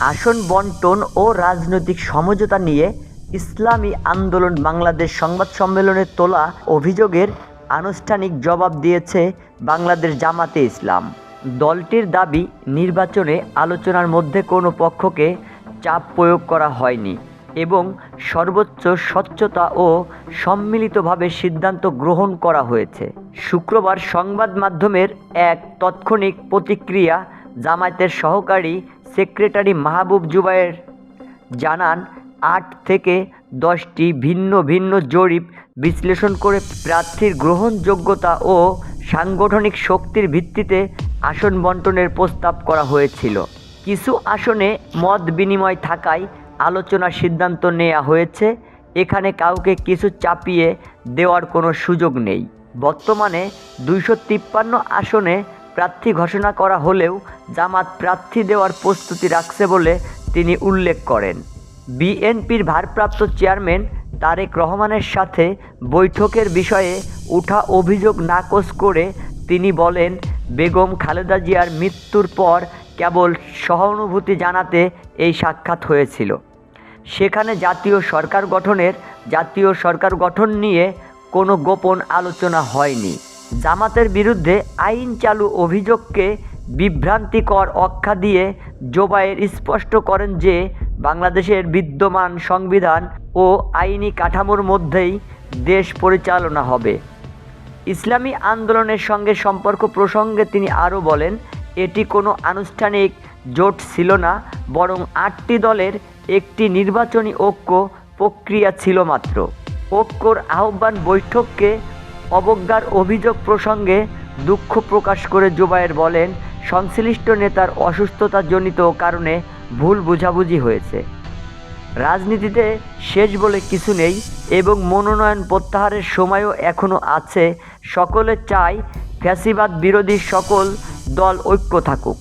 আসন বণ্টন ও রাজনৈতিক সমঝোতা নিয়ে ইসলামী আন্দোলন বাংলাদেশ সংবাদ সম্মেলনে তোলা অভিযোগের আনুষ্ঠানিক জবাব দিয়েছে বাংলাদেশ জামাতে ইসলাম। দলটির দাবি, নির্বাচনে আলোচনার মধ্যে কোনো পক্ষকে চাপ প্রয়োগ করা হয়নি এবং সর্বোচ্চ স্বচ্ছতা ও সম্মিলিতভাবে সিদ্ধান্ত গ্রহণ করা হয়েছে। শুক্রবার সংবাদ মাধ্যমের এক তাৎক্ষণিক প্রতিক্রিয়া জামায়াতের সহকারী সেক্রেটারি মাহবুব জুবায়ের জানান, ৮ থেকে ১০টি ভিন্ন ভিন্ন জরিপ বিশ্লেষণ করে প্রার্থীর গ্রহণযোগ্যতা ও সাংগঠনিক শক্তির ভিত্তিতে আসন বণ্টনের প্রস্তাব করা হয়েছিল। কিছু আসনে মত বিনিময় থাকায় আলোচনার সিদ্ধান্ত নেওয়া হয়েছে। এখানে কাউকে কিছু চাপিয়ে দেওয়ার কোনো সুযোগ নেই। বর্তমানে ২৫৩ আসনে প্রার্থী ঘোষণা করা হলেও জামাত প্রার্থী দেওয়ার প্রস্তুতি রাখছে বলে তিনি উল্লেখ করেন। বিএনপির ভারপ্রাপ্ত চেয়ারম্যান তারেক রহমানের সাথে বৈঠকের বিষয়ে ওঠা অভিযোগ নাকচ করে তিনি বলেন, বেগম খালেদা জিয়ার মৃত্যুর পর কেবল সহানুভূতি জানাতে এই সাক্ষাৎ হয়েছিল। সেখানে জাতীয় সরকার গঠন নিয়ে কোনো গোপন আলোচনা হয়নি। জামাতের বিরুদ্ধে আইন চালু অভিযোগকে বিভ্রান্তিকর আখ্যা দিয়ে জুবায়ের স্পষ্ট করেন যে বাংলাদেশের বিদ্যমান সংবিধান ও আইনি কাঠামোর মধ্যেই দেশ পরিচালনা হবে। ইসলামী আন্দোলনের সঙ্গে সম্পর্ক প্রসঙ্গে তিনি আরও বলেন, এটি কোনো আনুষ্ঠানিক জোট ছিল না, বরং ৮টি দলের একটি নির্বাচনী ঐক্য প্রক্রিয়া ছিল মাত্র। ঐক্যর আহ্বান বৈঠককে অবজ্ঞার অভিযোগ প্রসঙ্গে দুঃখ প্রকাশ করে জুবায়ের বলেন, সংশ্লিষ্ট নেতার অসুস্থতাজনিত কারণে ভুল বোঝাবুঝি হয়েছে। রাজনীতিতে শেষ বলে কিছু নেই এবং মনোনয়ন প্রত্যাহারের সময়ও এখনও আছে। সকলে চায় ফ্যাসিবাদ বিরোধী সকল দল ঐক্য থাকুক।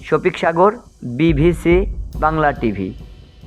শফিক সাগর, বিবিসি বাংলা টিভি।